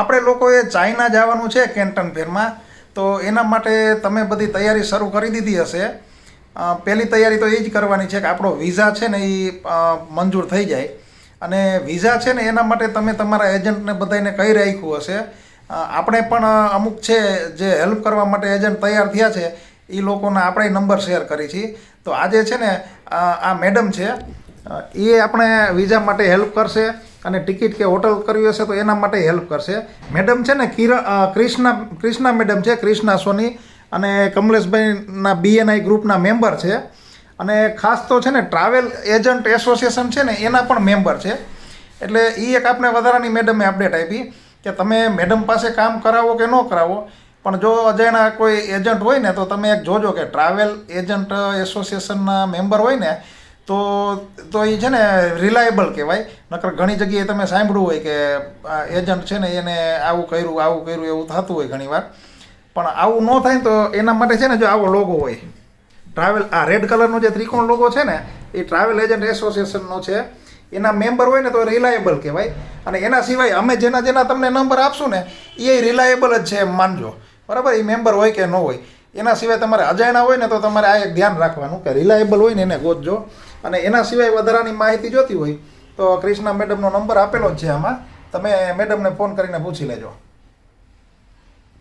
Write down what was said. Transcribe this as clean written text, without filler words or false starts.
આપણે લોકોએ ચાઇના જવાનું છે કેન્ટન ફેરમાં, તો એના માટે તમે બધી તૈયારી શરૂ કરી દીધી હશે. પહેલી તૈયારી તો એ જ કરવાની છે કે આપણો વિઝા છે ને એ મંજૂર થઈ જાય. અને વિઝા છે ને એના માટે તમે તમારા એજન્ટને બધાને કહી રાખ્યું હશે. આપણે પણ અમુક છે જે હેલ્પ કરવા માટે એજન્ટ તૈયાર થયા છે, એ લોકોના આપણે નંબર શેર કરી છીએ. તો આજે છે ને આ મેડમ છે, એ આપણે વિઝા માટે હેલ્પ કરશે અને ટિકિટ કે હોટલ કરવી હશે તો એના માટે હેલ્પ કરશે. મેડમ છે ને ક્રિષ્ના મેડમ છે, ક્રિષ્ના સોની, અને કમલેશભાઈના BNI ગ્રુપના મેમ્બર છે. અને ખાસ તો છે ને ટ્રાવેલ એજન્ટ એસોસિએશન છે ને એના પણ મેમ્બર છે. એટલે એ એક આપણે વધારાની મેડમે અપડેટ આપી કે તમે મેડમ પાસે કામ કરાવો કે ન કરાવો, પણ જો અજાણ્યા કોઈ એજન્ટ હોય ને તો તમે એક જોજો કે ટ્રાવેલ એજન્ટ એસોસિએશનના મેમ્બર હોય ને તો એ છે ને રિલાયેબલ કહેવાય. નકર ઘણી જગ્યાએ તમે સાંભળ્યું હોય કે એજન્ટ છે ને એને આવું કર્યું એવું થતું હોય ઘણીવાર. પણ આવું ન થાય તો એના માટે છે ને જો આવો લોગો હોય ટ્રાવેલ, આ રેડ કલરનો જે ત્રિકોણ લોગો છે ને એ ટ્રાવેલ એજન્ટ એસોસિએશનનો છે. એના મેમ્બર હોય ને તો રિલાયેબલ કહેવાય. અને એના સિવાય અમે જેના તમને નંબર આપશું ને એ રિલાયેબલ જ છે એમ માનજો, બરાબર. એ મેમ્બર હોય કે ન હોય. એના સિવાય તમારે અજાણ્યા હોય ને તો તમારે આ એક ધ્યાન રાખવાનું કે રિલાયેબલ હોય ને એને ગોતજો. અને એના સિવાય વધારાની માહિતી જોતી હોય તો ક્રિષ્ના મેડમનો નંબર આપેલો જ છે આમાં, તમે મેડમને ફોન કરીને પૂછી લેજો.